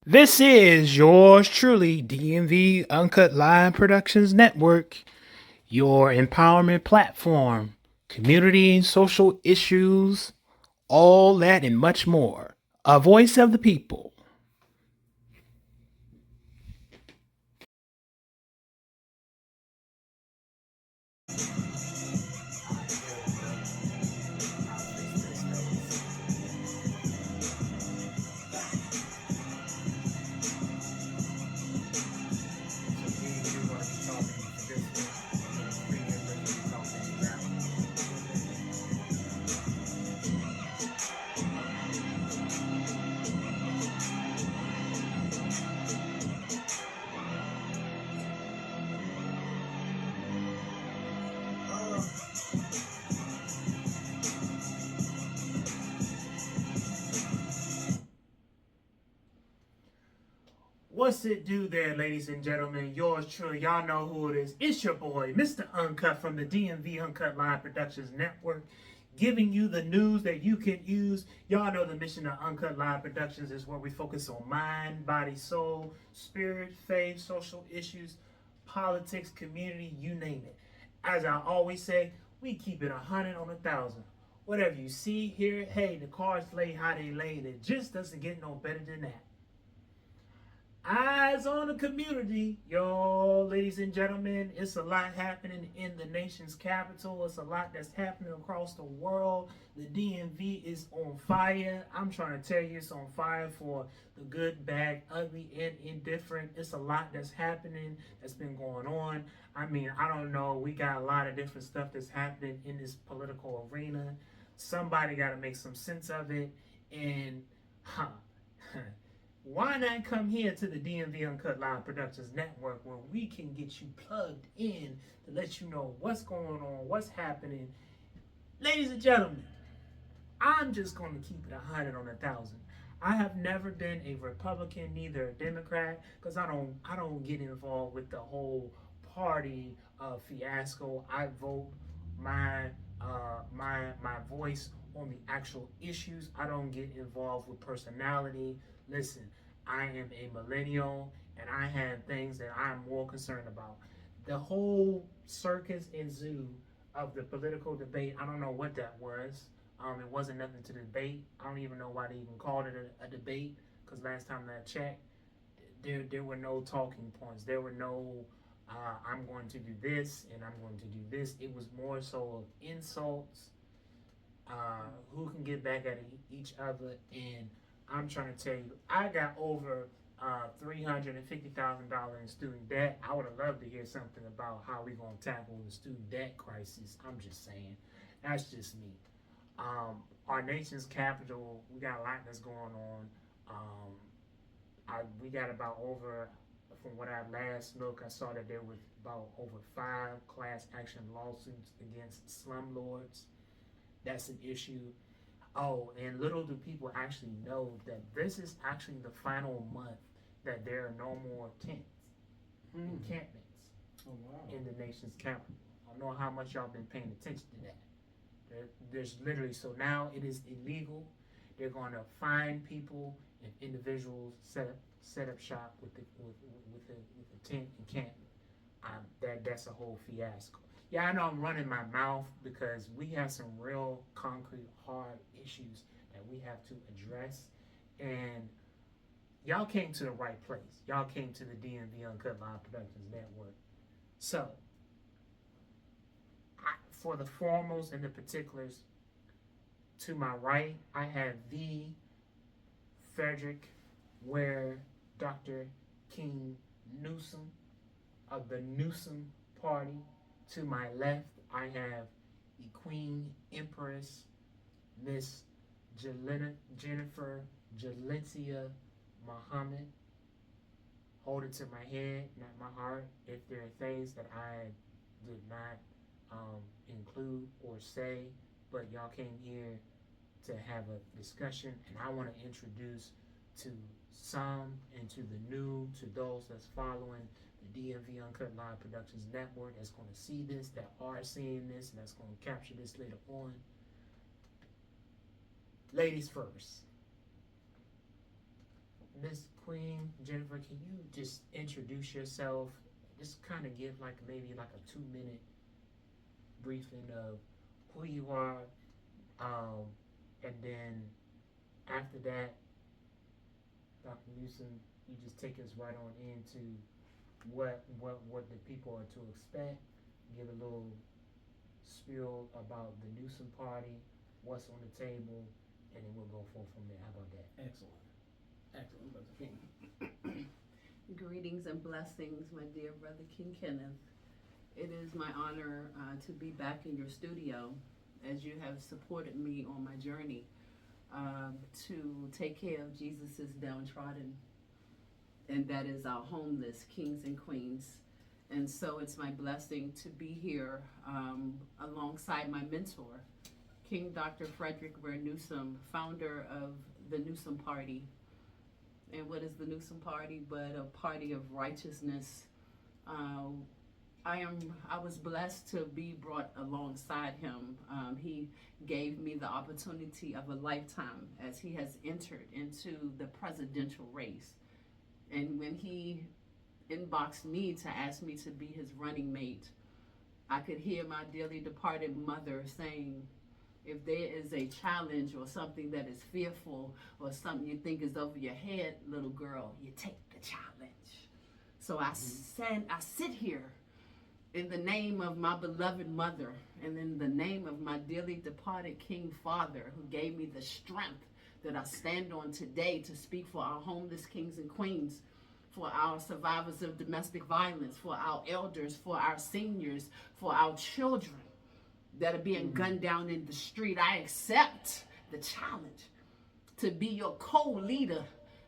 This is yours truly, DMV Uncut Live Productions Network, your empowerment platform, community and social issues, all that and much more. A voice of the people. What's it do there, ladies and gentlemen? Yours truly, y'all know who it is. It's your boy, Mr. Uncut from the DMV Uncut Live Productions Network, giving you the news that you can use. Y'all know the mission of Uncut Live Productions is where we focus on mind, body, soul, spirit, faith, social issues, politics, community, you name it. As I always say, we keep it 100 on 1,000. Whatever you see, hear, hey, the cards lay how they lay, and it just doesn't get no better than that. Eyes on the community, y'all, ladies and gentlemen. It's a lot happening in the nation's capital. It's a lot that's happening across the world. The DMV is on fire. I'm trying to tell you, it's on fire for the good, bad, ugly, and indifferent. It's a lot that's happening that's been going on. I mean, I don't know. We got a lot of different stuff that's happening in this political arena. Somebody got to make some sense of it. And, huh. Why not come here to the DMV Uncut Live Productions Network where we can get you plugged in to let you know what's going on, what's happening. Ladies and gentlemen, I'm just going to keep it 100 on 1,000. I have never been a Republican, neither a Democrat, because I don't get involved with the whole party fiasco. I vote my my voice on the actual issues. I don't get involved with personality. Listen, I am a millennial and I have things that I'm more concerned about. The whole circus and zoo of the political debate, I don't know what that was. It wasn't nothing to debate. I don't even know why they even called it a debate, because last time that I checked, there were no talking points. There were no I'm going to do this and I'm going to do this. It was more so insults, who can get back at each other. And I'm trying to tell you, I got over $350,000 in student debt. I would have loved to hear something about how we gonna tackle the student debt crisis. I'm just saying, that's just me. Our nation's capital, we got a lot that's going on. We got about over, from what I last looked, I saw that there was about over 5 class action lawsuits against slumlords. That's an issue. Oh, and little do people actually know that this is actually the final month that there are no more tents, encampments Oh, wow. in the nation's capital. I don't know how much y'all been paying attention to that. There's literally, so now it is illegal. They're going to fine people and individuals set up shop with the tent encampment. That's a whole fiasco. Yeah, I know I'm running my mouth because we have some real concrete, hard issues that we have to address. And y'all came to the right place. Y'all came to the DMV Uncut Live Productions Network. So, for the foremost and the particulars, to my right, I have the Frederick Ware Dr. King Newsome of the Newsome Party. To my left, I have the Queen Empress, Miss Jennifer Jalencia Muhammad. Hold it to my head, not my heart. If there are things that I did not include or say, but y'all came here to have a discussion, and I want to introduce to some and to the new, to those that's following the DMV Uncut Live Productions Network, that's going to see this, that are seeing this, and that's going to capture this later on. Ladies first. Miss Queen Jennifer, can you just introduce yourself? Just kind of give like maybe like a 2-minute briefing of who you are, and then after that, Dr. Newsome, you just take us right on into what the people are to expect. Give a little spiel about the Newsome party, what's on the table, and then we'll go forth from there. How about that? Excellent. Excellent, Brother King. Greetings and blessings, my dear brother King Kenneth. It is my honor to be back in your studio as you have supported me on my journey to take care of Jesus's downtrodden, and that is our homeless kings and queens. And so it's my blessing to be here alongside my mentor, King Dr. Frederick Ware Newsome, founder of the Newsome Party. And what is the Newsome Party but a party of righteousness? I was blessed to be brought alongside him. He gave me the opportunity of a lifetime as he has entered into the presidential race. And when he inboxed me to ask me to be his running mate, I could hear my dearly departed mother saying, if there is a challenge or something that is fearful or something you think is over your head, little girl, you take the challenge. So I sit here in the name of my beloved mother and in the name of my dearly departed King Father, who gave me the strength that I stand on today to speak for our homeless kings and queens, for our survivors of domestic violence, for our elders, for our seniors, for our children that are being gunned down in the street. I accept the challenge to be your co-leader,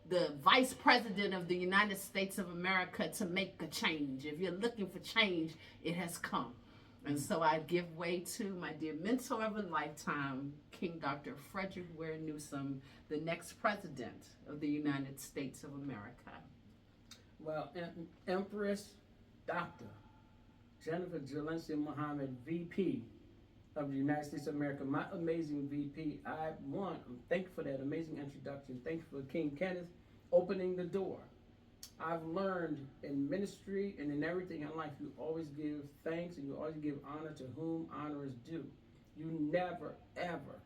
the vice president of the United States of America, to make a change. If you're looking for change, it has come. And so I give way to my dear mentor of a lifetime, King Dr. Frederick Ware Newsome, the next president of the United States of America. Well, Empress Dr. Jennifer Jalencia Muhammad, VP of the United States of America, my amazing VP. I'm thankful for that amazing introduction. Thank you for King Kenneth opening the door. I've learned in ministry and in everything in life, you always give thanks and you always give honor to whom honor is due. You never, ever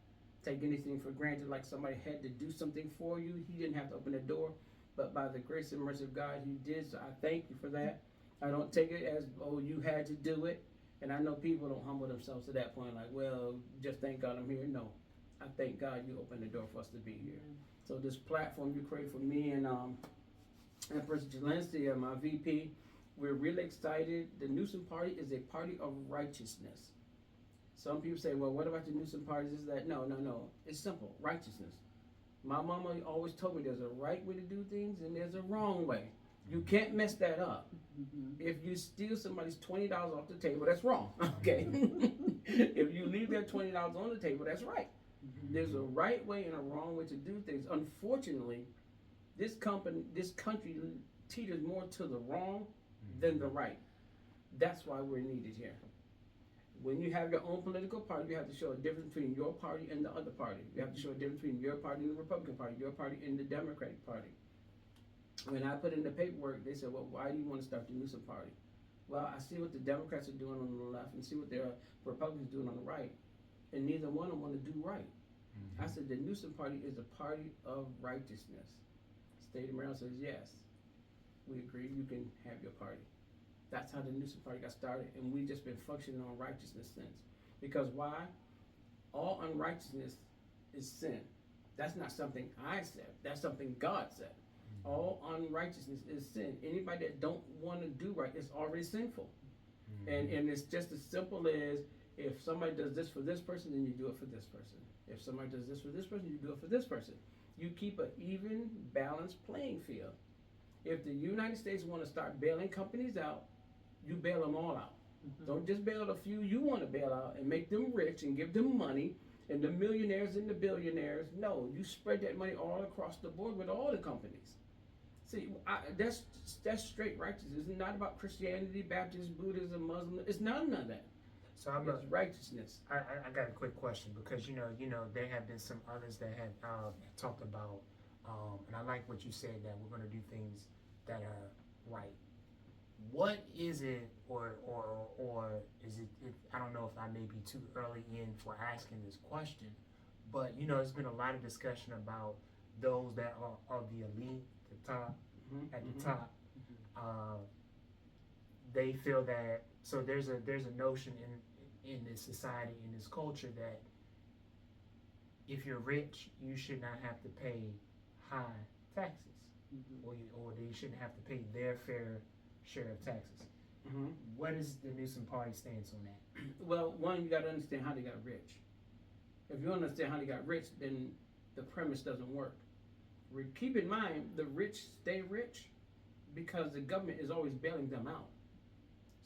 take anything for granted, like somebody had to do something for you. He didn't have to open the door, but by the grace and mercy of God, he did. So I thank you for that. I don't take it as, oh, you had to do it. And I know people don't humble themselves to that point, like, well, just thank God I'm here. No, I thank God you opened the door for us to be here. So this platform you created for me and Empress Jalencia, my VP, we're really excited. The Newsome Party is a party of righteousness. Some people say, well, what about the Newsome Party? Is that? No. It's simple, righteousness. My mama always told me there's a right way to do things and there's a wrong way. You can't mess that up. If you steal somebody's $20 off the table, that's wrong. Okay. If you leave that $20 on the table, that's right. There's a right way and a wrong way to do things. Unfortunately, this country teeters more to the wrong than the right. That's why we're needed here. When you have your own political party, you have to show a difference between your party and the other party. You have to show a difference between your party and the Republican Party, your party and the Democratic Party. When I put in the paperwork, they said, well, why do you want to start the Newsome Party? Well, I see what the Democrats are doing on the left and see what the Republicans are doing on the right. And neither one of them want to do right. I said, the Newsome Party is a party of righteousness. State of Maryland says, yes, we agree, you can have your party. That's how the Newsome Party got started, and we've just been functioning on righteousness since. Because why? All unrighteousness is sin. That's not something I said. That's something God said. All unrighteousness is sin. Anybody that don't want to do right is already sinful. And it's just as simple as, if somebody does this for this person, then you do it for this person. If somebody does this for this person, you do it for this person. You keep an even, balanced playing field. If the United States want to start bailing companies out, you bail them all out. Don't just bail a few you want to bail out and make them rich and give them money and the millionaires and the billionaires. No, you spread that money all across the board with all the companies. See, that's straight righteousness. It's not about Christianity, Baptist, Buddhism, Muslim. It's none of that. So it's righteousness. I got a quick question, because you know there have been some others that have talked about And I like what you said, that we're going to do things that are right. What is it, or is it, I don't know if I may be too early in for asking this question, but there's been a lot of discussion about those that are of the elite, the top, at the top. They feel that, so there's a notion in this society, in this culture, that if you're rich, you should not have to pay high taxes, or they shouldn't have to pay their fair share of taxes. What is the Newsome Party stance on that? Well, one, you got to understand how they got rich. If you don't understand how they got rich, then the premise doesn't work. Keep in mind, the rich stay rich because the government is always bailing them out.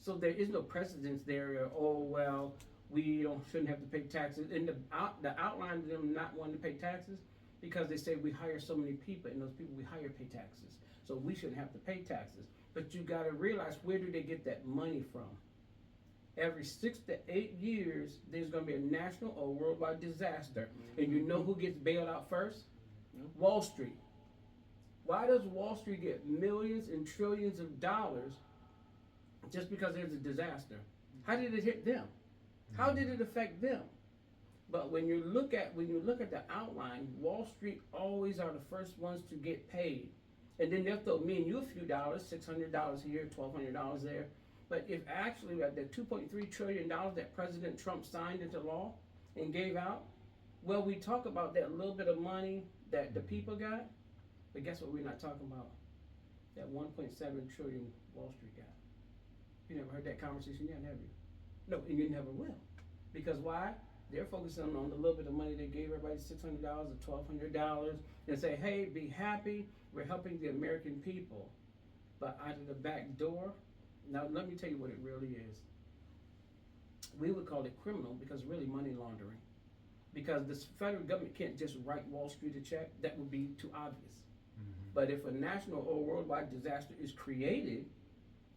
So there is no precedence there. Oh well, we shouldn't have to pay taxes. And the outline of them not wanting to pay taxes, because they say we hire so many people, and those people we hire pay taxes, so we shouldn't have to pay taxes. But you got to realize, where do they get that money from? Every 6 to 8 years, there's going to be a national or worldwide disaster, and you know who gets bailed out first? Wall Street. Why does Wall Street get millions and trillions of dollars just because there's a disaster? How did it hit them? How did it affect them? But when you look at the outline, Wall Street always are the first ones to get paid. And then they'll throw me and you a few dollars, $600 here, $1,200 there. But if actually at the $2.3 trillion that President Trump signed into law and gave out, well, we talk about that little bit of money that the people got, but guess what we're not talking about? That 1.7 trillion Wall Street got. You never heard that conversation yet, have you? No, and you never will. Because why? They're focusing on the little bit of money they gave everybody, $600 or $1,200, and say, hey, be happy, we're helping the American people. But out of the back door, now let me tell you what it really is. We would call it criminal, because really money laundering. Because the federal government can't just write Wall Street a check. That would be too obvious. But if a national or worldwide disaster is created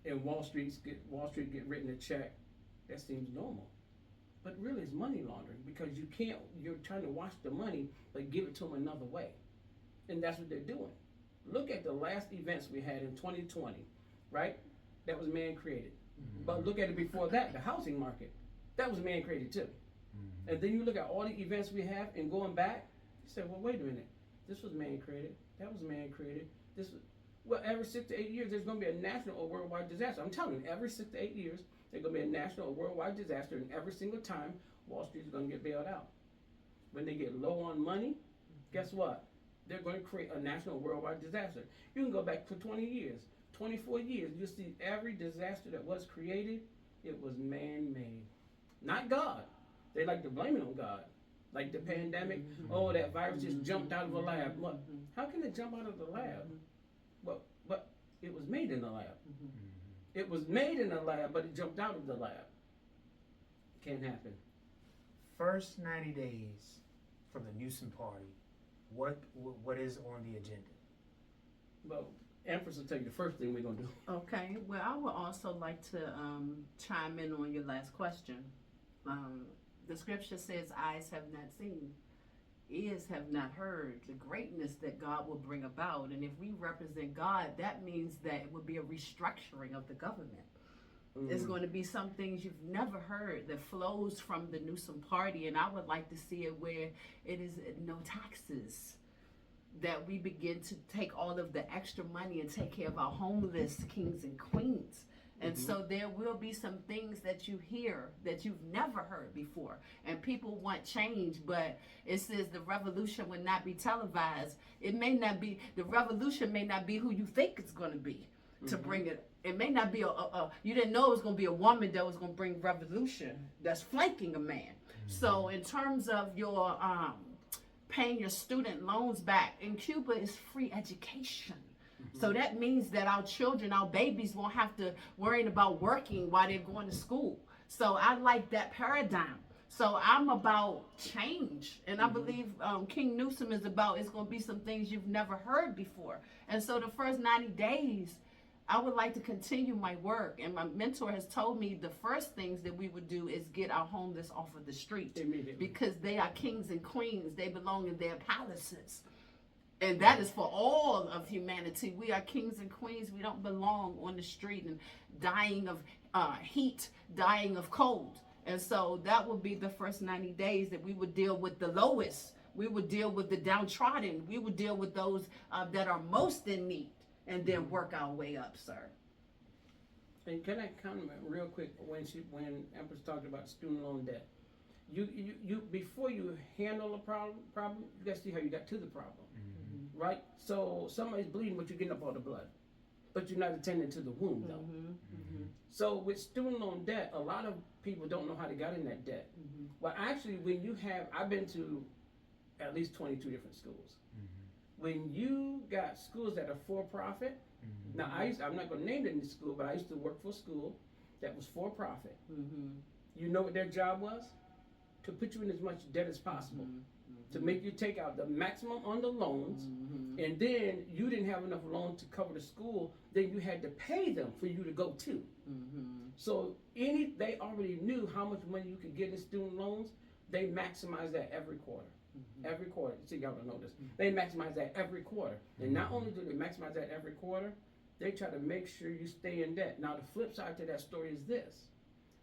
and Wall Street get written a check, that seems normal. But really it's money laundering, because you're trying to wash the money but give it to them another way. And that's what they're doing. Look at the last events we had in 2020, right? That was man-created. But look at it before that, the housing market. That was man-created too. And then you look at all the events we have, and going back, you say, well, wait a minute. This was man-created. That was man-created. Well, every 6 to 8 years, there's going to be a national or worldwide disaster. I'm telling you, every 6 to 8 years, there's going to be a national or worldwide disaster, and every single time, Wall Street is going to get bailed out. When they get low on money, guess what? They're going to create a national or worldwide disaster. You can go back for 20 years, 24 years. You'll see every disaster that was created, it was man-made. Not God. They like to blame it on God. Like the pandemic, oh, that virus just jumped out of a lab. Look, how can it jump out of the lab? But it was made in the lab. It was made in the lab, but it jumped out of the lab. Can't happen. First 90 days from the Newsome Party, what is on the agenda? Well, Empress will tell you the first thing we're going to do. Okay, well, I would also like to chime in on your last question. The scripture says, eyes have not seen, ears have not heard the greatness that God will bring about. And if we represent God, that means that it would be a restructuring of the government. There's going to be some things you've never heard that flows from the Newsome Party, and I would like to see it where it is no taxes. That we begin to take all of the extra money and take care of our homeless kings and queens. And so there will be some things that you hear that you've never heard before. And people want change, but it says the revolution will not be televised. It may not be, the revolution may not be who you think it's going to be to bring it. It may not be you didn't know it was going to be a woman that was going to bring revolution that's flanking a man. So in terms of your paying your student loans back, in Cuba is free education. So that means that our children, our babies won't have to worry about working while they're going to school. So I like that paradigm. So I'm about change. And I believe King Newsome is about, it's going to be some things you've never heard before. And so the first 90 days, I would like to continue my work. And my mentor has told me the first things that we would do is get our homeless off of the street. Because they are kings and queens. They belong in their palaces. And that is for all of humanity. We are kings and queens. We don't belong on the street and dying of heat, dying of cold. And so that would be the first 90 days that we would deal with the lowest. We would deal with the downtrodden. We would deal with those that are most in need, and then work our way up, sir. And can I comment real quick when Empress talked about student loan debt? You before you handle a problem, you got to see how you got to the problem, right? So somebody's bleeding, but you're getting up all the blood, but you're not attending to the wound, though. So with student loan debt, a lot of people don't know how they got in that debt. Well, actually, I've been to at least 22 different schools. When you got schools that are for profit, now I'm not going to name any school, but I used to work for a school that was for profit. You know what their job was? To put you in as much debt as possible, to make you take out the maximum on the loans, and then you didn't have enough loan to cover the school, then you had to pay them for you to go to. So they already knew how much money you could get in student loans. They maximize that every quarter. Every quarter. See, y'all don't know this. They maximize that every quarter. And not only do they maximize that every quarter, they try to make sure you stay in debt. Now, the flip side to that story is this,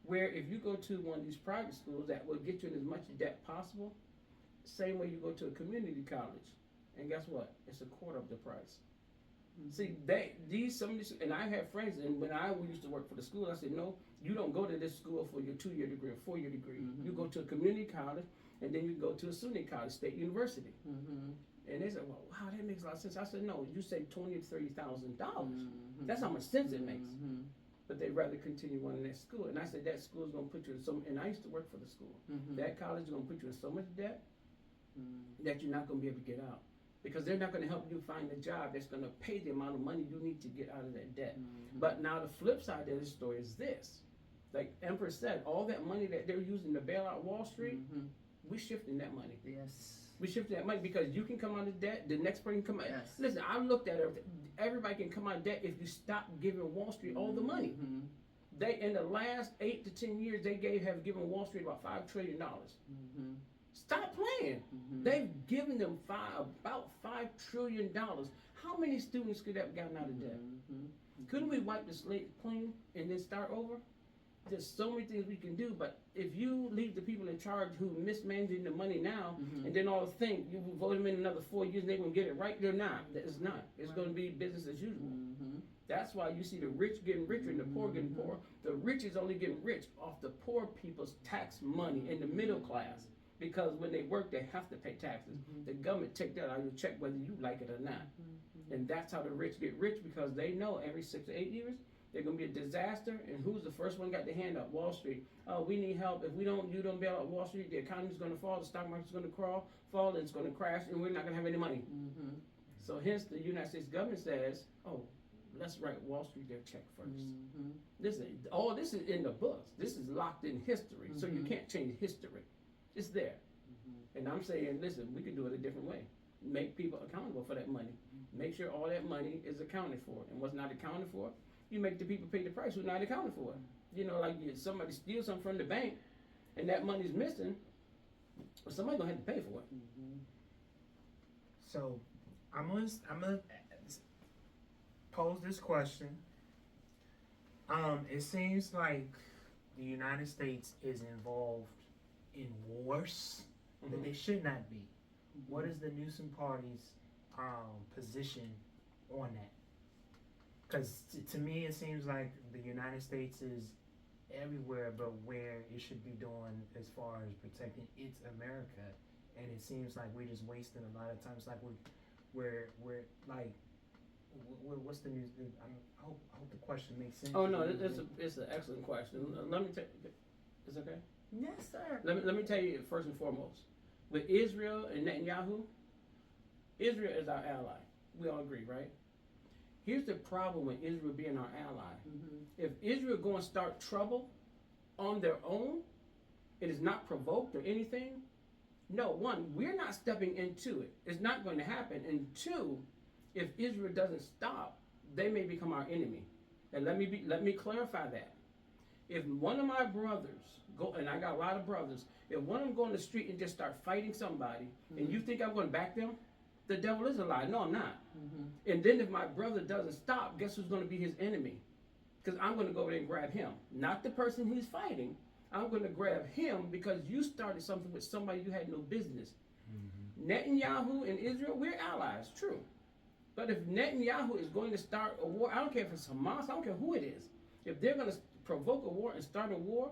where if you go to one of these private schools that will get you in as much debt possible, same way you go to a community college, and guess what? It's a quarter of the price. See, some of these, and I have friends, and when I used to work for the school, I said, no, you don't go to this school for your 2-year degree or 4-year degree. You go to a community college, and then you go to a SUNY college, State University. And they said, well, wow, that makes a lot of sense. I said, no, you save $20,000 to $30,000. That's how much sense it makes. But they'd rather continue on in that school. And I said, that school is going to put you in and I used to work for the school. That college is going to put you in so much debt that you're not going to be able to get out. Because they're not going to help you find a job that's going to pay the amount of money you need to get out of that debt. But now the flip side of this story is this. Like Empress said, all that money that they're using to bail out Wall Street, we're shifting that money. Yes. We shifting that money because you can come out of debt, the next person can come out. Yes. Listen, I looked at everything. Everybody can come out of debt if you stop giving Wall Street all the money. They, in the last 8 to 10 years, have given Wall Street about $5 trillion. Stop playing. They've given them about $5 trillion. How many students could have gotten out of debt? Couldn't we wipe the slate clean and then start over? There's so many things we can do, but if you leave the people in charge who mismanaging the money now, and then all think you vote them in another 4 years and they're going to get it right, they're not. It's not. It's going to be business as usual. That's why you see the rich getting richer and the poor getting poorer. The rich is only getting rich off the poor people's tax money in the middle class. Because when they work, they have to pay taxes. The government take that out of your check whether you like it or not. And that's how the rich get rich, because they know every 6 to 8 years, they're going to be a disaster. And who's the first one got the hand up? Wall Street. Oh, we need help. If you don't bail out Wall Street, the economy's going to fall, the stock market's going to fall, and it's going to crash, and we're not going to have any money. So hence the United States government says, oh, let's write Wall Street their check first. All this is in the books. This is locked in history. So you can't change history. It's there. And I'm saying, listen, we can do it a different way. Make people accountable for that money. Make sure all that money is accounted for. And what's not accounted for, you make the people pay the price who's not accounted for it. You know, like somebody steals something from the bank and that money's missing, well, somebody's going to have to pay for it. So I'm gonna pose this question. It seems like the United States is involved in wars that they should not be. What is the Newsome party's position on that? Because to me, it seems like the United States is everywhere but where it should be doing as far as protecting its America. And it seems like we're just wasting a lot of time. It's like we're like, what's the news? I hope the question makes sense. Oh no, it's an excellent question. Let me tell you, it's okay? Yes, sir. Let me tell you first and foremost, with Israel and Netanyahu, Israel is our ally. We all agree, right? Here's the problem with Israel being our ally. If Israel going to start trouble on their own, it is not provoked or anything. No, one, we're not stepping into it. It's not going to happen. And two, if Israel doesn't stop, they may become our enemy. And let me clarify that. If one of my brothers go, and I got a lot of brothers, if one of them go on the street and just start fighting somebody, and you think I'm going to back them, the devil is a lie. No, I'm not. And then if my brother doesn't stop, guess who's going to be his enemy? Because I'm going to go over there and grab him. Not the person he's fighting. I'm going to grab him because you started something with somebody you had no business. Netanyahu and Israel, we're allies, true. But if Netanyahu is going to start a war, I don't care if it's Hamas, I don't care who it is. If they're going to provoke a war and start a war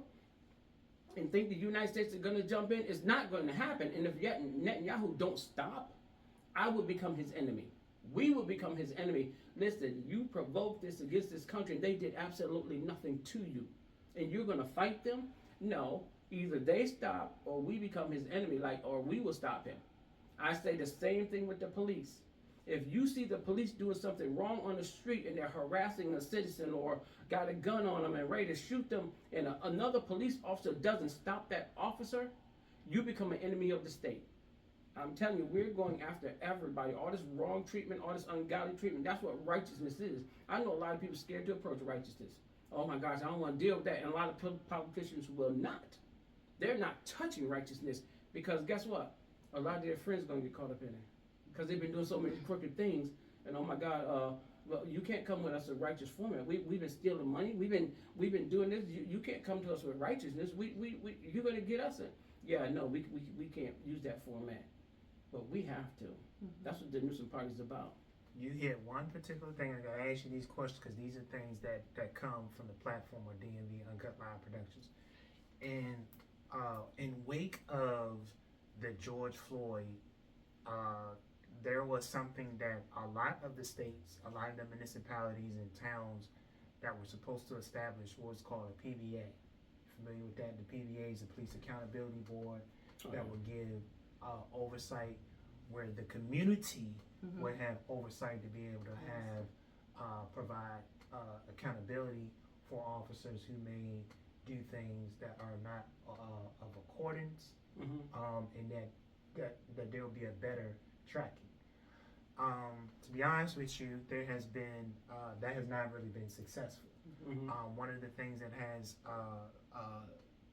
and think the United States is going to jump in, it's not going to happen. And if yet Netanyahu don't stop, I will become his enemy. We will become his enemy. Listen, you provoked this against this country and they did absolutely nothing to you. And you're going to fight them? No. Either they stop or we become his enemy, or we will stop him. I say the same thing with the police. If you see the police doing something wrong on the street and they're harassing a citizen or got a gun on them and ready to shoot them and another police officer doesn't stop that officer, you become an enemy of the state. I'm telling you, we're going after everybody. All this wrong treatment, all this ungodly treatment, that's what righteousness is. I know a lot of people scared to approach righteousness. Oh my gosh, I don't want to deal with that. And a lot of politicians will not. They're not touching righteousness because guess what? A lot of their friends are going to get caught up in it because they've been doing so many crooked things. And oh my God, well, you can't come with us with righteous format. We've been stealing money. We've been doing this. You can't come to us with righteousness. You're going to get us in. Yeah, no, we can't use that format. But we have to. That's what the Newsome Party is about. You hit one particular thing. I gotta ask you these questions because these are things that come from the platform of DMV Uncut Live Productions. And in wake of the George Floyd, there was something that a lot of the states, a lot of the municipalities and towns that were supposed to establish what was called a PBA. Familiar with that? The PBA is the Police Accountability Board that will give oversight where the community would have oversight to be able to have provide accountability for officers who may do things that are not of accordance, and that there will be a better tracking. To be honest with you, there has been that has not really been successful. One of the things that has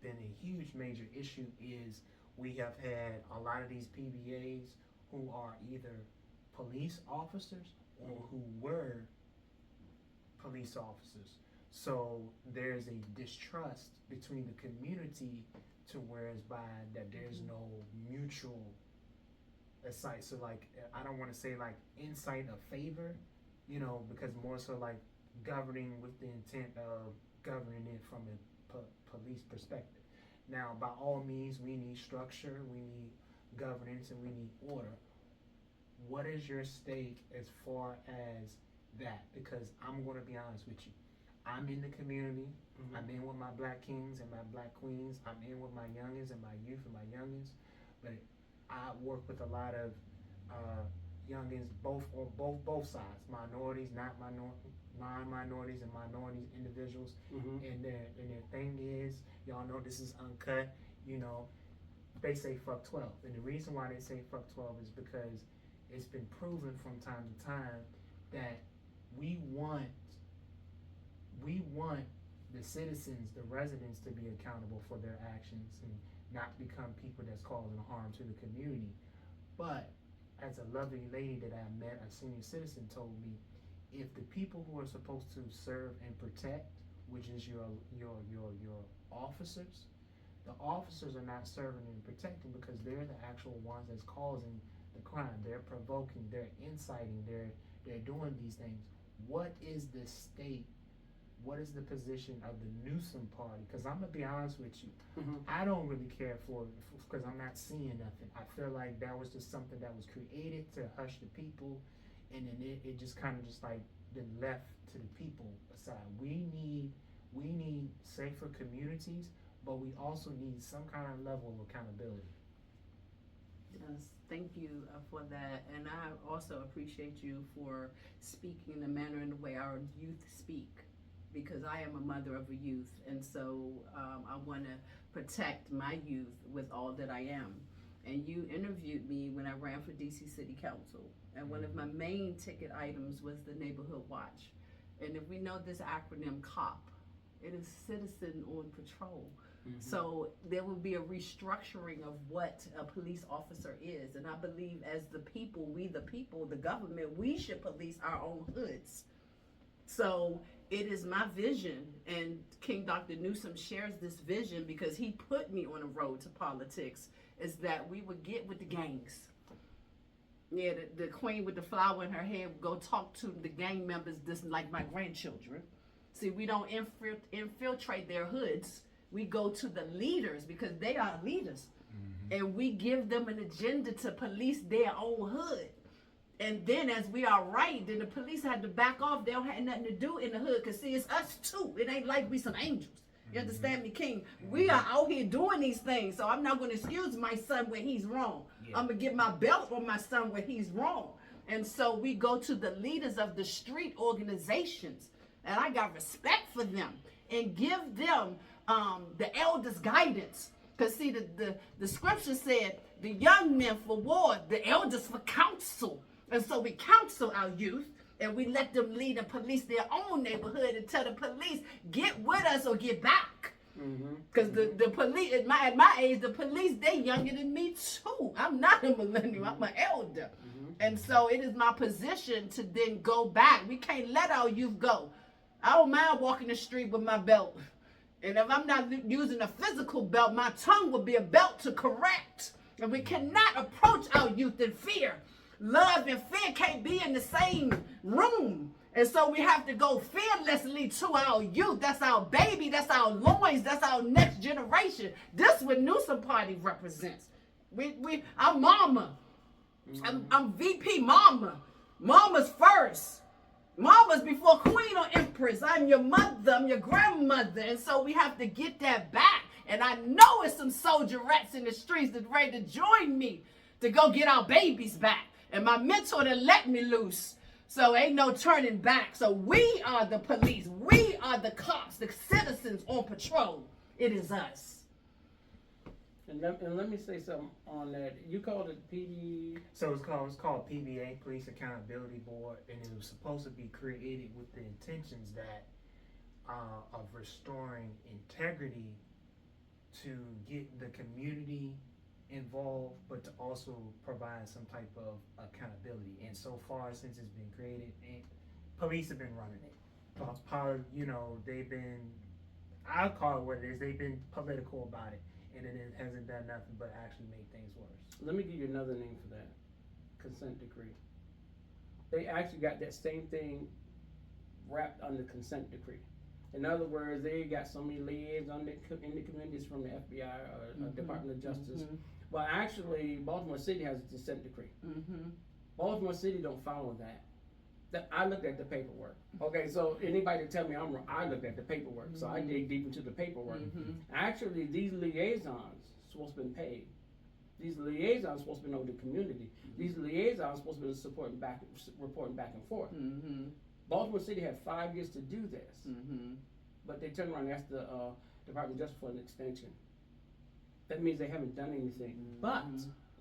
been a huge major issue is we have had a lot of these PBAs who are either police officers or who were police officers. So there's a distrust between the community to whereas by that there's no mutual insight. So like, I don't want to say like insight of favor, because more so like governing with the intent of governing it from a police perspective. Now, by all means, we need structure, we need governance, and we need order. What is your stake as far as that? Because I'm going to be honest with you. I'm in the community. I'm in with my black kings and my black queens. I'm in with my youngins and my youth and my youngins. But I work with a lot of youngins, both sides, minorities, non-minorities, and minority individuals. And their thing is, y'all know this is uncut. They say fuck 12, and the reason why they say fuck 12 is because it's been proven from time to time that we want the citizens, the residents, to be accountable for their actions and not become people that's causing harm to the community. But as a lovely lady that I met, a senior citizen, told me, if the people who are supposed to serve and protect, which is your officers, the officers are not serving and protecting because they're the actual ones that's causing the crime. They're provoking, they're inciting, they're doing these things. What is the state? What is the position of the Newsome Party? Because I'm gonna be honest with you, I don't really care for it because I'm not seeing nothing. I feel like that was just something that was created to hush the people, and then it just kind of just like been left to the people aside. We need safer communities, but we also need some kind of level of accountability. Yes, thank you for that, and I also appreciate you for speaking in the manner and the way our youth speak, because I am a mother of a youth, and so I want to protect my youth with all that I am. And you interviewed me when I ran for DC City Council, and one of my main ticket items was the Neighborhood Watch. And if we know this acronym COP, it is Citizen on Patrol. So there will be a restructuring of what a police officer is. And I believe as the people, we the people, the government, we should police our own hoods. So it is my vision, and King Dr. Newsome shares this vision because he put me on a road to politics, is that we would get with the gangs. Yeah, the queen with the flower in her hair would go talk to the gang members just like my grandchildren. See, we don't infiltrate their hoods. We go to the leaders because they are leaders. And we give them an agenda to police their own hood. And then as we are right, then the police had to back off. They don't have nothing to do in the hood because, see, it's us too. It ain't like we some angels. You understand me, King? We are out here doing these things. So I'm not going to excuse my son when he's wrong. I'm going to get my belt on my son when he's wrong. And so we go to the leaders of the street organizations. And I got respect for them. And give them the elders' guidance. Because, see, the scripture said, the young men for war, the elders for counsel. And so we counsel our youth, and we let them lead and police their own neighborhood and tell the police, get with us or get back. Because the police, at my age, the police, they younger than me too. I'm not a millennial, I'm an elder. And so it is my position to then go back. We can't let our youth go. I don't mind walking the street with my belt. And if I'm not using a physical belt, my tongue will be a belt to correct. And we cannot approach our youth in fear. Love and fear can't be in the same room. And so we have to go fearlessly to our youth. That's our baby. That's our loins. That's our next generation. This is what Newsome Party represents. I'm mama. I'm VP mama. Mama's first. Mama's before queen or empress. I'm your mother. I'm your grandmother. And so we have to get that back. And I know it's some soldier rats in the streets that's ready to join me to go get our babies back. And my mentor that let me loose. So ain't no turning back. So we are the police. We are the cops, the citizens on patrol. It is us. And let me say something on that. You called it PD. So it's called PBA, Police Accountability Board, and it was supposed to be created with the intentions that of restoring integrity, to get the community involved, but to also provide some type of accountability. And so far, since it's been created, and police have been running it. You know, they've been, I'll call it what it is, they've been political about it. And it hasn't done nothing but actually make things worse. Let me give you another name for that. Consent decree. They actually got that same thing wrapped under consent decree. In other words, they got so many liaisons in the communities from the FBI or Department of Justice. Well, actually, Baltimore City has a consent decree. Baltimore City don't follow that. I looked at the paperwork. Okay, so anybody tell me I'm wrong, I looked at the paperwork. So I dig deep into the paperwork. Actually, these liaisons supposed to be paid. These liaisons supposed to be over the community. These liaisons supposed to be reporting back and forth. Baltimore City had 5 years to do this, but they turned around and asked the Department of Justice for an extension. That means they haven't done anything. But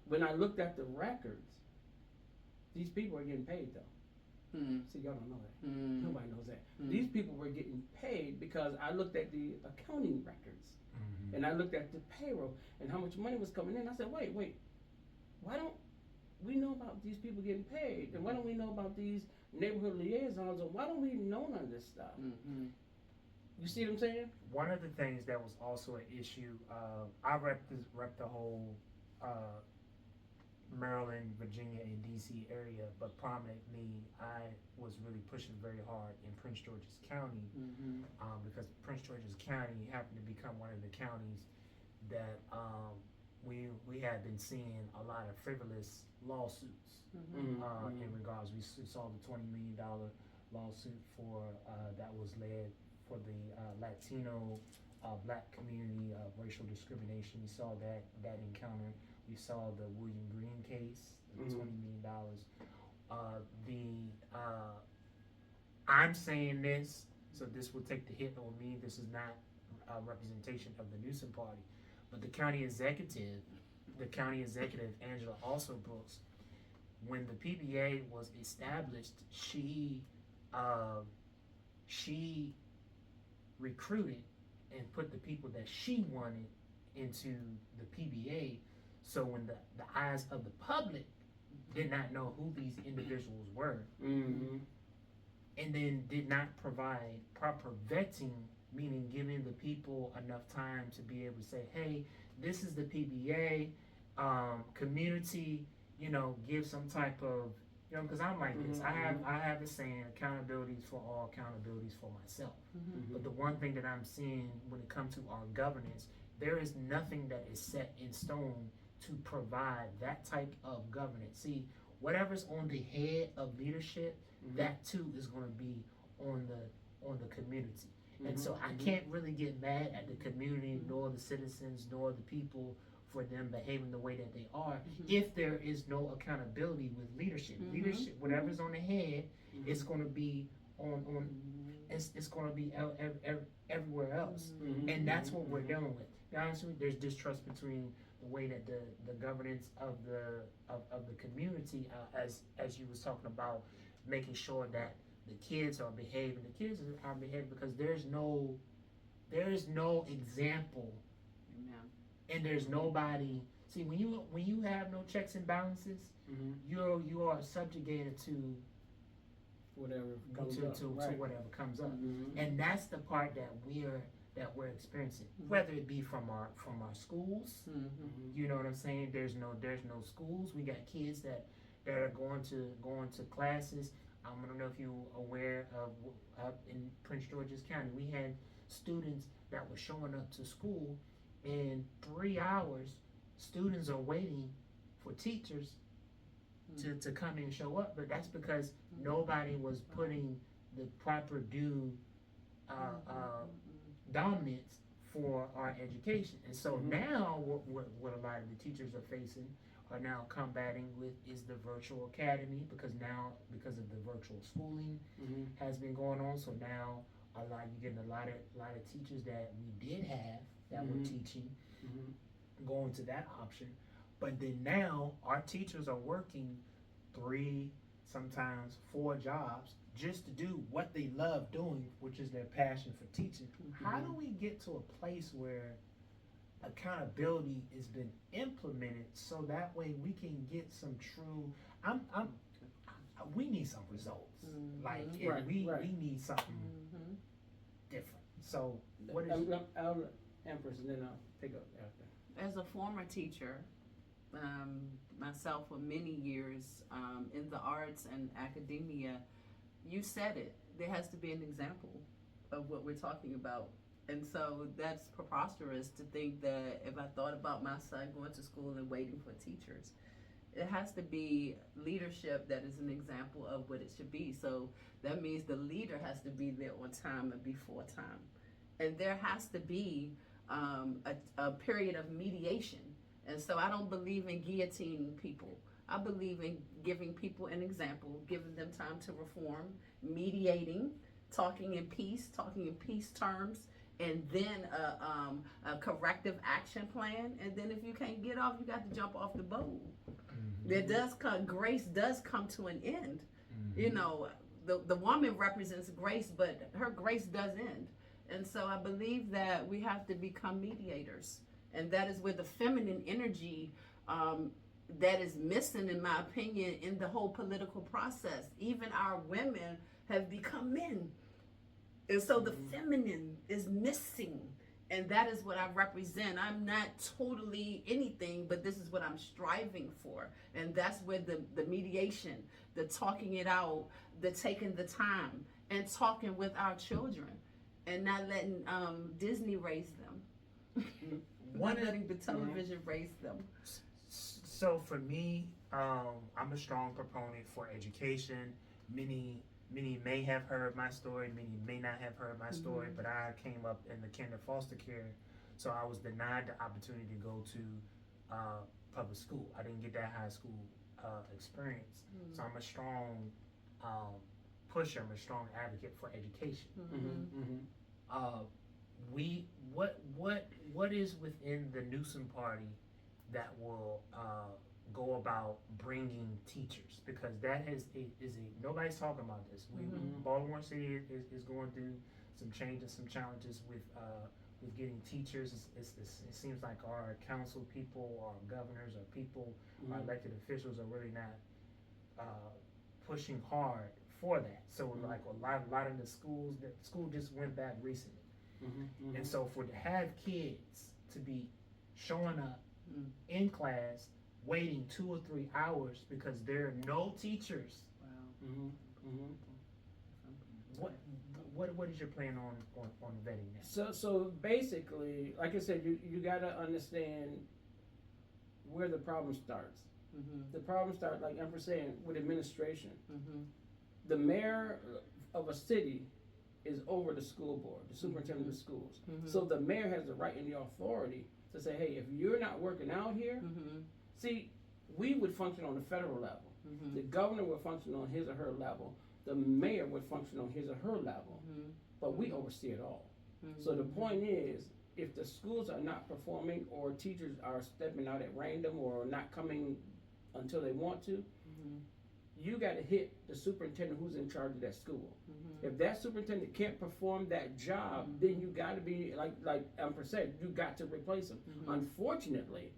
when I looked at the records, these people are getting paid though. See, y'all don't know that. Nobody knows that. These people were getting paid because I looked at the accounting records and I looked at the payroll and how much money was coming in. I said, wait, why don't we know about these people getting paid? And why don't we know about these neighborhood liaisons? Or why don't we know none of this stuff? You see what I'm saying? One of the things that was also an issue, I rep the whole Maryland, Virginia, and DC area, but prominently I was really pushing very hard in Prince George's County, because Prince George's County happened to become one of the counties that we had been seeing a lot of frivolous lawsuits in regards. We saw the $20 million lawsuit for that was led for the Latino black community of racial discrimination. We saw that encounter. We saw the William Green case, the $20 million. I'm saying this, so this will take the hit on me. This is not a representation of the Newsome Party, but the county executive, Angela also Brooks, when the PBA was established, she recruited and put the people that she wanted into the PBA. So when the eyes of the public did not know who these individuals were, Mm-hmm. and then did not provide proper vetting, meaning giving the people enough time to be able to say, hey, this is the PBA, community, give some type of, because I'm like this. I have a saying, accountability is for all, accountability is for myself. Mm-hmm. But the one thing that I'm seeing when it comes to our governance, there is nothing that is set in stone to provide that type of governance. See, whatever's on the head of leadership, that too is going to be on the community. And so I can't really get mad at the community, nor the citizens, nor the people for them behaving the way that they are, if there is no accountability with leadership. Leadership, whatever's on the head, it's going to be on it's going to be everywhere else. And that's what we're dealing with. To be honest with you, there's distrust between the way that the governance of the community, as you was talking about, making sure that the kids are behaving. The kids are behaving because there is no example, and there's nobody. See, when you have no checks and balances, you are subjugated to whatever comes to up. whatever comes up, and that's the part that we're experiencing. Whether it be from our schools, you know what I'm saying. There's no schools. We got kids that are going to classes. I don't know if you're aware of up in Prince George's County, we had students that were showing up to school in 3 hours. Students are waiting for teachers to come and show up, but that's because nobody was putting the proper due dominance for our education. And so now what a lot of the teachers are facing are now combating with is the virtual academy, because of the virtual schooling has been going on. So now you're getting a lot of teachers that we did have that were teaching going to that option. But then now our teachers are working 3, sometimes 4 jobs just to do what they love doing, which is their passion for teaching. How do we get to a place where accountability has been implemented so that way we can get some true? We need some results. We need something different. So what is? I'll Empress, and then I'll pick up after. As a former teacher, myself for many years in the arts and academia, you said it. There has to be an example of what we're talking about. And so that's preposterous to think that if I thought about my son going to school and waiting for teachers, it has to be leadership that is an example of what it should be. So that means the leader has to be there on time and before time. And there has to be a period of mediation. And so I don't believe in guillotining people. I believe in giving people an example, giving them time to reform, mediating, talking in peace terms, and then a corrective action plan. And then if you can't get off, you got to jump off the boat. Grace does come to an end. The woman represents grace, but her grace does end. And so I believe that we have to become mediators. And that is where the feminine energy that is missing, in my opinion, in the whole political process. Even our women have become men. And so the feminine is missing. And that is what I represent. I'm not totally anything, but this is what I'm striving for. And that's where the mediation, the talking it out, the taking the time, and talking with our children, and not letting Disney raise them. Not letting the television raise them. So for me, I'm a strong proponent for education. Many may have heard my story, many may not have heard my story, but I came up in the kinder foster care, so I was denied the opportunity to go to public school. I didn't get that high school experience. So I'm a strong pusher, I'm a strong advocate for education. What is within the Newsome party that will go about bringing teachers, because that is nobody's talking about this. Baltimore City is going through some changes, some challenges with with getting teachers. It seems like our council people, our governors, our people, our elected officials are really not pushing hard for that. So like a lot of the schools, the school just went back recently, and so for to have kids to be showing up in class waiting 2 or 3 hours because there are no teachers. What is your plan on vetting that? So basically, like I said, you gotta understand where the problem starts. The problem starts, like Empress saying, with administration. The mayor of a city is over the school board, the superintendent of schools. So the mayor has the right and the authority to say, hey, if you're not working out here, see, we would function on the federal level. The governor would function on his or her level. The mayor would function on his or her level. But we oversee it all. So the point is, if the schools are not performing or teachers are stepping out at random or not coming until they want to, you got to hit the superintendent who's in charge of that school. If that superintendent can't perform that job, then you got to be, like Empress said, you got to replace them. Unfortunately,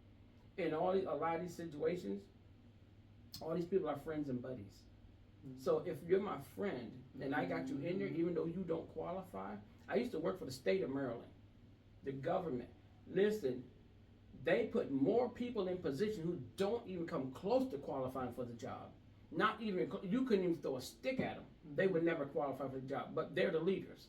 in a lot of these situations, all these people are friends and buddies. So if you're my friend and I got you in there, even though you don't qualify, I used to work for the state of Maryland, the government. Listen, they put more people in position who don't even come close to qualifying for the job. Not even, you couldn't even throw a stick at them. They would never qualify for the job, but they're the leaders.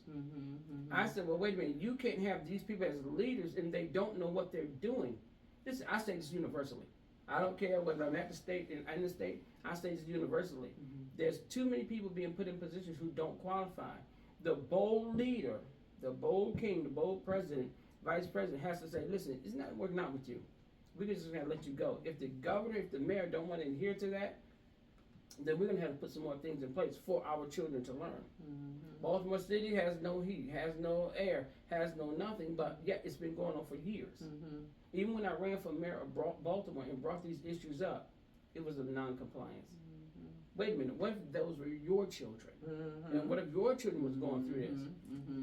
I said, well, wait a minute, you can't have these people as leaders and they don't know what they're doing. Listen, I say this universally. I don't care whether I'm at the state and in the state, I say this universally. There's too many people being put in positions who don't qualify. The bold leader, the bold king, the bold president, vice president has to say, listen, it's not working out with you. We're just gonna let you go. If the governor, if the mayor don't want to adhere to that, then we're gonna have to put some more things in place for our children to learn. Baltimore City has no heat, has no air, has no nothing, but yet it's been going on for years. Even when I ran for mayor of Baltimore and brought these issues up, it was a non-compliance. Wait a minute, what if those were your children? And what if your children was going through this?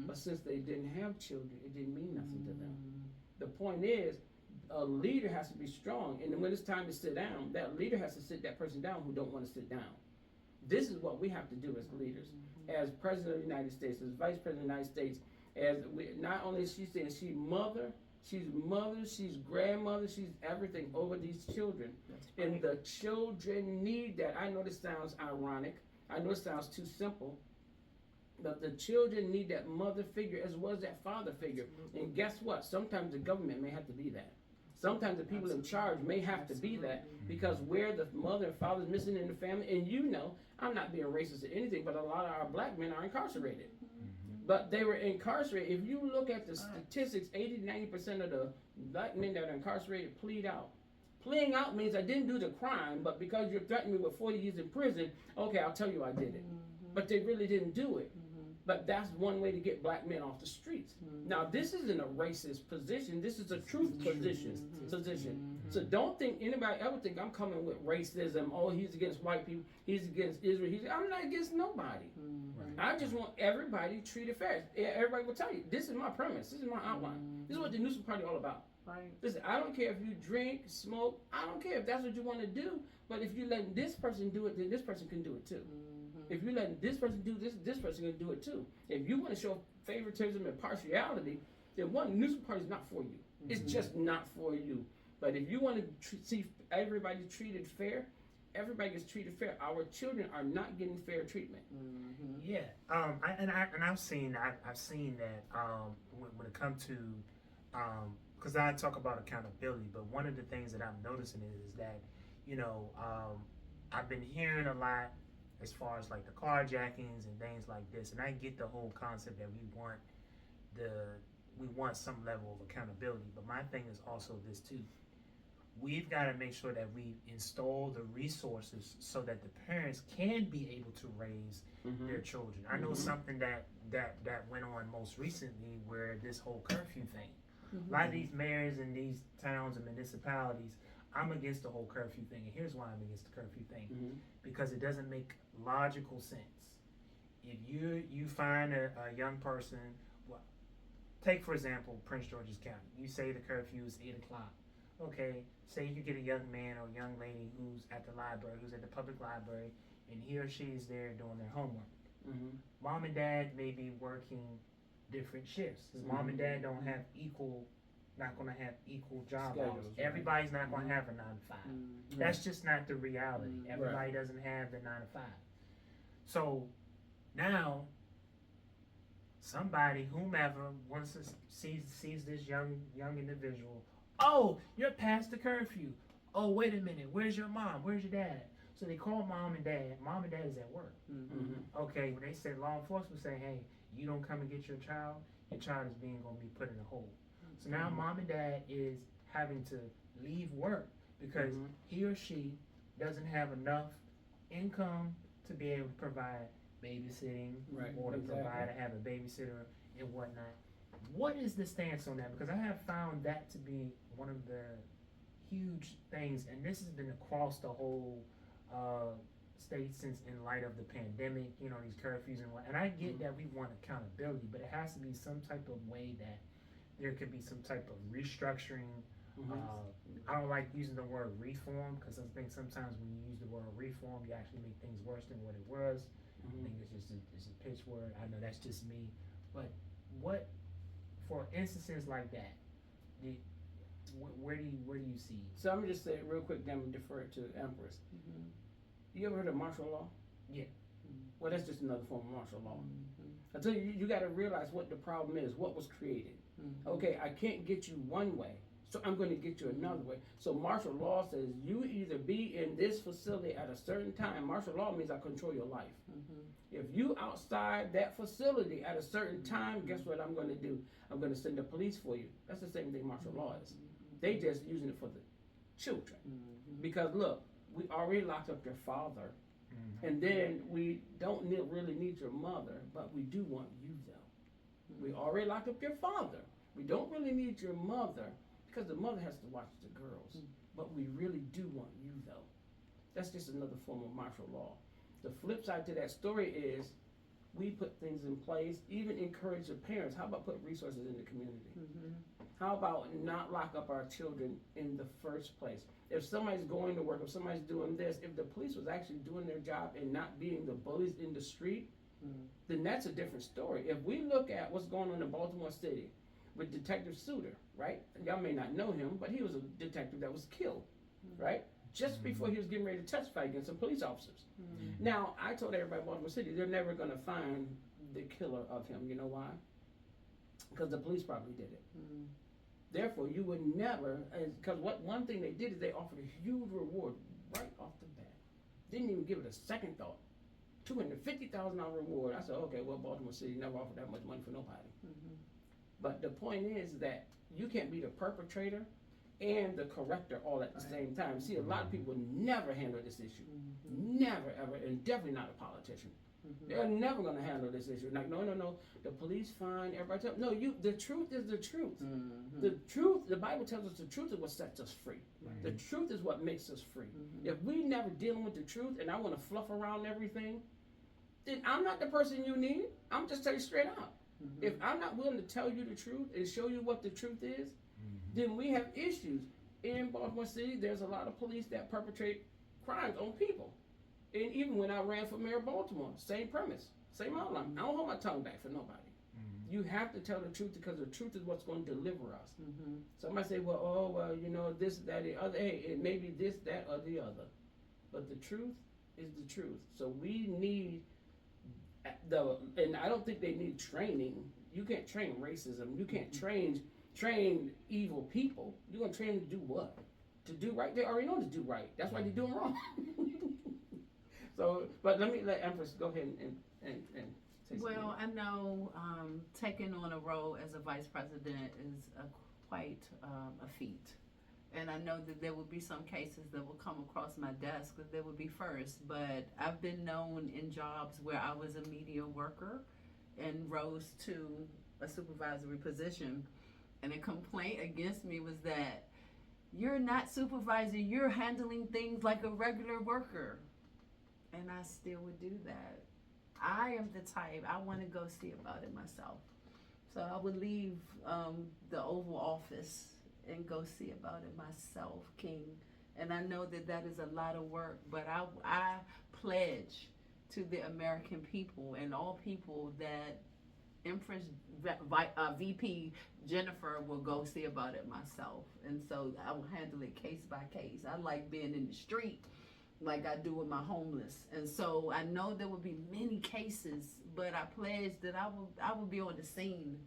But since they didn't have children, it didn't mean nothing to them. The point is, a leader has to be strong, and when it's time to sit down, that leader has to sit that person down who don't want to sit down. This is what we have to do as leaders, as President of the United States, as Vice President of the United States, as we, not only is she saying she's mother, she's grandmother, she's everything over these children. And the children need that. I know this sounds ironic. I know it sounds too simple. But the children need that mother figure as well as that father figure. And guess what? Sometimes the government may have to be that. Sometimes the people in charge may have to be that, because where the mother and father is missing in the family, and you know, I'm not being racist or anything, but a lot of our black men are incarcerated. But they were incarcerated. If you look at the statistics, 80-90% of the black men that are incarcerated plead out. Pleading out means I didn't do the crime, but because you threatened me with 40 years in prison, okay, I'll tell you I did it. But they really didn't do it. But that's one way to get black men off the streets. Now, this isn't a racist position. This is a truth position. So don't think anybody ever think I'm coming with racism. Oh, he's against white people. He's against Israel. I'm not against nobody. I just want everybody treated fair. Everybody will tell you, this is my premise. This is my outline. This is what the Newsome Party all about. Listen, I don't care if you drink, smoke. I don't care if that's what you want to do. But if you let this person do it, then this person can do it too. If you let this person do this, this person can do it too. If you want to show favoritism and partiality, then one, Newsome Party is not for you. It's just not for you. But if you want to see everybody treated fair, everybody gets treated fair. Our children are not getting fair treatment. Yeah, I've seen that when it comes to because I talk about accountability, but one of the things that I'm noticing is that I've been hearing a lot as far as like the carjackings and things like this, and I get the whole concept that we want some level of accountability, but my thing is also this too. We've got to make sure that we install the resources so that the parents can be able to raise their children. I know something that went on most recently where this whole curfew thing. A lot of these mayors in these towns and municipalities, I'm against the whole curfew thing, and here's why I'm against the curfew thing. Because it doesn't make logical sense. If you find a young person, take for example Prince George's County. You say the curfew is 8 o'clock. Okay, say you get a young man or young lady who's at the library, who's at the public library, and he or she is there doing their homework. Mm-hmm. Mom and dad may be working different shifts. Because mom and dad don't have not going to have equal job Schedules, hours. right. Everybody's not going to have a 9 to 5. Mm-hmm. That's just not the reality. Mm-hmm. Everybody doesn't have the 9 to 5. So now, somebody, whomever, wants to sees this young individual. Oh, you're past the curfew. Oh, wait a minute. Where's your mom? Where's your dad? So they call mom and dad. Mom and dad is at work. Mm-hmm. Okay, when they said law enforcement say, hey, you don't come and get your child is going to be put in a hold. So now mom and dad is having to leave work because he or she doesn't have enough income to be able to provide babysitting or to have a babysitter and whatnot. What is the stance on that? Because I have found that to be one of the huge things, and this has been across the whole state since in light of the pandemic, these curfews and what. And I get that we want accountability, but it has to be some type of way that there could be some type of restructuring. I don't like using the word reform because I think sometimes when you use the word reform, you actually make things worse than what it was. I think it's a pitch word. I know that's just me, but what for instances like that, where do you see? So I'm gonna just say it real quick, then we defer it to Empress. Mm-hmm. You ever heard of martial law? Yeah. Well, that's just another form of martial law. I tell you, you got to realize what the problem is, what was created. Okay, I can't get you one way, so I'm going to get you another way. So martial law says you either be in this facility at a certain time. Martial law means I control your life. If you outside that facility at a certain time, guess what I'm going to do? I'm going to send the police for you. That's the same thing martial law is. They just using it for the children. Because look, we already locked up your father, and then we don't really need your mother, but we do want you though. We already locked up your father. We don't really need your mother because the mother has to watch the girls, but we really do want you though. That's just another form of martial law. The flip side to that story is we put things in place, even encourage the parents. How about put resources in the community? How about not lock up our children in the first place? If somebody's going to work, if somebody's doing this, if the police was actually doing their job and not being the bullies in the street, then that's a different story. If we look at what's going on in Baltimore City with Detective Suter, right? Y'all may not know him, but he was a detective that was killed, right? Just before he was getting ready to testify against some police officers. Now, I told everybody in Baltimore City, they're never going to find the killer of him. You know why? Because the police probably did it. Therefore, you would never, because one thing they did is they offered a huge reward right off the bat. Didn't even give it a second thought. $250,000 reward. I said, okay, well, Baltimore City never offered that much money for nobody. But the point is that you can't be the perpetrator and the corrector all at the same time. See, a lot of people never handle this issue. Never, ever, and definitely not a politician. They're never going to handle this issue. Like, no, the police fine, everybody tell no, the truth is the truth. The truth, the Bible tells us the truth is what sets us free. The truth is what makes us free. If we never dealing with the truth and I want to fluff around everything, then I'm not the person you need. I'm just telling you straight out. If I'm not willing to tell you the truth and show you what the truth is, then we have issues. In Baltimore City, there's a lot of police that perpetrate crimes on people. And even when I ran for mayor of Baltimore, same premise, same outline. I don't hold my tongue back for nobody. You have to tell the truth because the truth is what's going to deliver us. Somebody say, well, this, that, the other. Hey, it may be this, that, or the other. But the truth is the truth. So we need and I don't think they need training. You can't train racism. You can't train evil people. You're going to train them to do what? To do right? They already know to do right. That's why they're doing wrong. So, but let me let Empress go ahead and say something. Well, I know taking on a role as a vice president is quite a feat. And I know that there will be some cases that will come across my desk that they will be first. But I've been known in jobs where I was a media worker and rose to a supervisory position. And a complaint against me was that you're not supervising, you're handling things like a regular worker. And I still would do that. I am the type, I want to go see about it myself. So I would leave the Oval Office and go see about it myself, King. And I know that that is a lot of work, but I pledge to the American people and all people that Empress VP Jennifer will go see about it myself. And so I will handle it case by case. I like being in the street like I do with my homeless. And so I know there will be many cases, but I pledge that I will be on the scene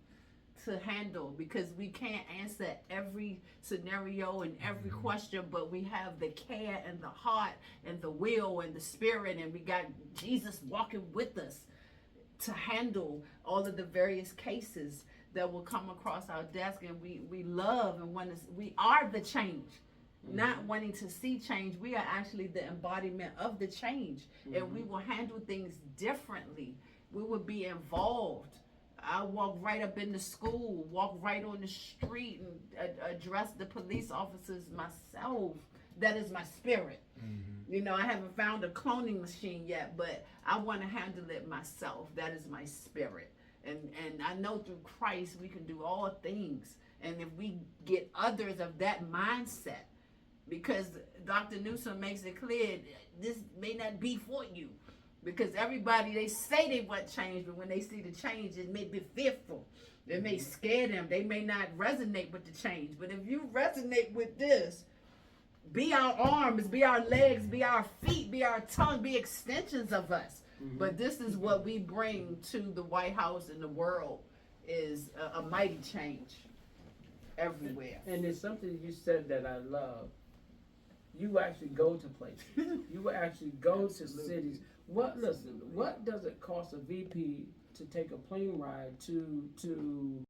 to handle, because we can't answer every scenario and every question, but we have the care and the heart and the will and the spirit, and we got Jesus walking with us to handle all of the various cases that will come across our desk. And we love and want to, we are the change. Not wanting to see change, we are actually the embodiment of the change, and we will handle things differently. We will be involved. I walk right up in the school, walk right on the street, and address the police officers myself. That is my spirit. You know, I haven't found a cloning machine yet, but I want to handle it myself. That is my spirit. And I know through Christ we can do all things. And if we get others of that mindset, because Dr. Newsome makes it clear, this may not be for you. Because everybody, they say they want change, but when they see the change, it may be fearful. It may scare them. They may not resonate with the change. But if you resonate with this, be our arms, be our legs, be our feet, be our tongue, be extensions of us. But this is what we bring to the White House and the world, is a mighty change everywhere. And there's something you said that I love. You actually go to places. You actually go to cities. What does it cost a VP to take a plane ride to